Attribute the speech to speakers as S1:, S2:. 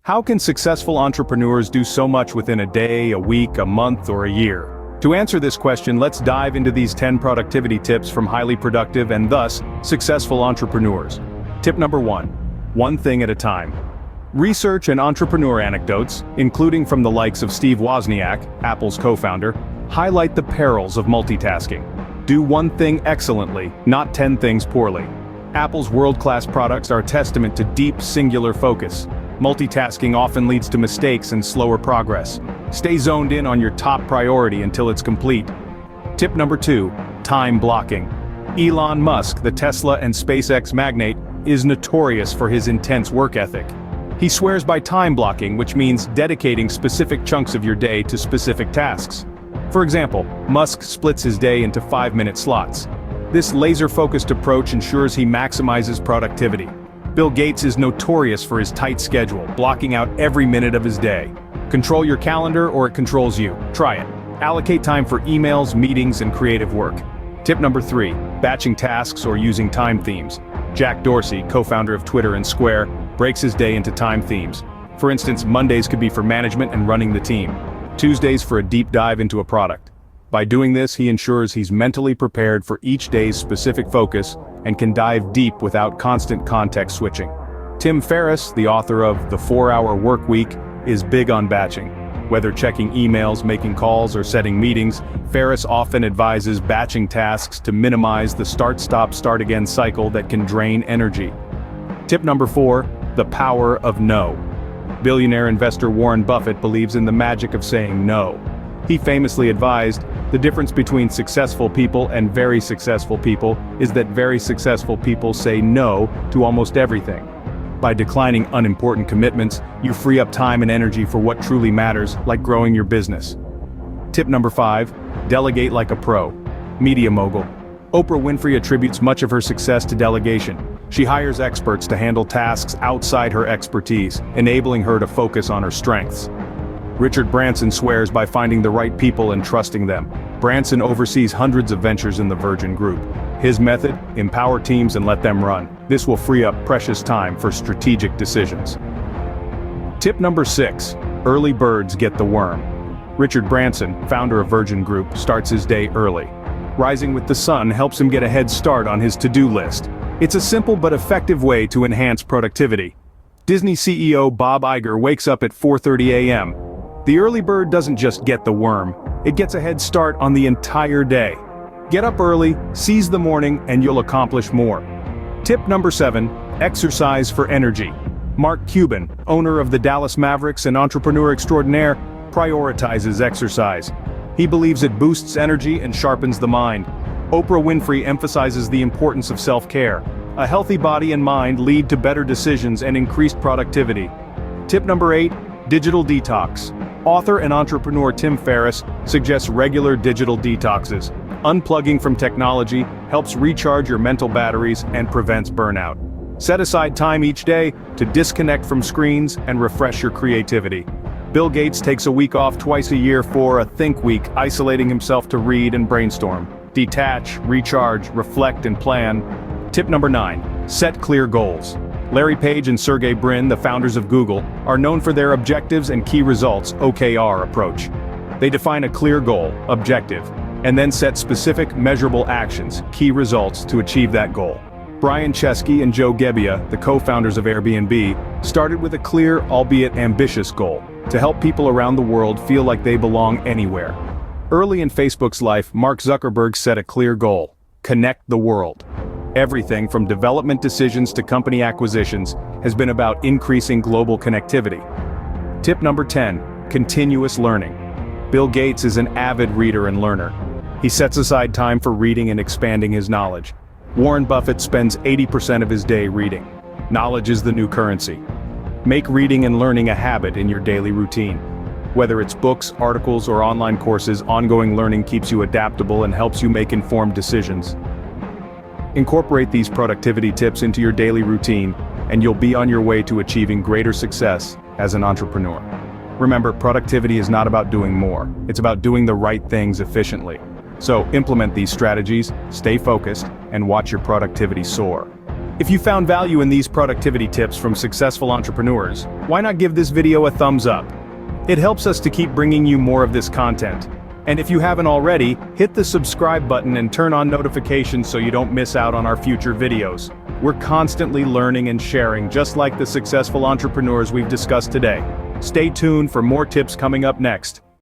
S1: How can successful entrepreneurs do so much within a day, a week, a month, or a year? To answer this question, let's dive into these 10 productivity tips from highly productive and thus successful entrepreneurs. Tip number 1. One thing at a time. Research and entrepreneur anecdotes, including from the likes of Steve Wozniak, Apple's co-founder, highlight the perils of multitasking. Do one thing excellently, not 10 things poorly. Apple's world-class products are a testament to deep, singular focus. Multitasking often leads to mistakes and slower progress. Stay zoned in on your top priority until it's complete. Tip number 2. Time blocking. Elon Musk, the Tesla and SpaceX magnate, is notorious for his intense work ethic. He swears by time blocking, which means dedicating specific chunks of your day to specific tasks. For example, Musk splits his day into 5-minute slots. This laser-focused approach ensures he maximizes productivity. Bill Gates is notorious for his tight schedule, blocking out every minute of his day. Control your calendar or it controls you. Try it. Allocate time for emails, meetings, and creative work. Tip number 3. Batching tasks or using time themes. Jack Dorsey, co-founder of Twitter and Square, breaks his day into time themes. For instance, Mondays could be for management and running the team. Tuesdays for a deep dive into a product. By doing this, he ensures he's mentally prepared for each day's specific focus and can dive deep without constant context switching. Tim Ferriss, the author of The 4-Hour Workweek, is big on batching. Whether checking emails, making calls, or setting meetings, Ferriss often advises batching tasks to minimize the start-stop-start-again cycle that can drain energy. Tip number 4. The power of no. Billionaire investor Warren Buffett believes in the magic of saying no. He famously advised, the difference between successful people and very successful people is that very successful people say no to almost everything. By declining unimportant commitments, you free up time and energy for what truly matters, like growing your business. Tip number 5. Delegate like a pro. Media mogul. Oprah Winfrey attributes much of her success to delegation. She hires experts to handle tasks outside her expertise, enabling her to focus on her strengths. Richard Branson swears by finding the right people and trusting them. Branson oversees hundreds of ventures in the Virgin Group. His method: empower teams and let them run. This will free up precious time for strategic decisions. Tip number 6. Early birds get the worm. Richard Branson, founder of Virgin Group, starts his day early. Rising with the sun helps him get a head start on his to-do list. It's a simple but effective way to enhance productivity. Disney CEO Bob Iger wakes up at 4:30 a.m. The early bird doesn't just get the worm, it gets a head start on the entire day. Get up early, seize the morning, and you'll accomplish more. Tip number 7. Exercise for energy. Mark Cuban, owner of the Dallas Mavericks and entrepreneur extraordinaire, prioritizes exercise. He believes it boosts energy and sharpens the mind. Oprah Winfrey emphasizes the importance of self-care. A healthy body and mind lead to better decisions and increased productivity. Tip number 8. Digital detox. Author and entrepreneur Tim Ferriss suggests regular digital detoxes. Unplugging from technology helps recharge your mental batteries and prevents burnout. Set aside time each day to disconnect from screens and refresh your creativity. Bill Gates takes a week off twice a year for a Think Week, isolating himself to read and brainstorm. Detach, recharge, reflect, and plan. Tip number 9. Set clear goals. Larry Page and Sergey Brin, the founders of Google, are known for their objectives and key results (OKR) approach. They define a clear goal, objective, and then set specific, measurable actions, key results, to achieve that goal. Brian Chesky and Joe Gebbia, the co-founders of Airbnb, started with a clear, albeit ambitious goal, to help people around the world feel like they belong anywhere. Early in Facebook's life, Mark Zuckerberg set a clear goal: connect the world. Everything from development decisions to company acquisitions has been about increasing global connectivity. Tip number 10. Continuous learning. Bill Gates is an avid reader and learner. He sets aside time for reading and expanding his knowledge. Warren Buffett spends 80% of his day reading. Knowledge is the new currency. Make reading and learning a habit in your daily routine. Whether it's books, articles, or online courses, ongoing learning keeps you adaptable and helps you make informed decisions. Incorporate these productivity tips into your daily routine, and you'll be on your way to achieving greater success as an entrepreneur. Remember, productivity is not about doing more, it's about doing the right things efficiently. So implement these strategies, stay focused, and watch your productivity soar. If you found value in these productivity tips from successful entrepreneurs, why not give this video a thumbs up? It helps us to keep bringing you more of this content. And if you haven't already, hit the subscribe button and turn on notifications so you don't miss out on our future videos. We're constantly learning and sharing, just like the successful entrepreneurs we've discussed today. Stay tuned for more tips coming up next.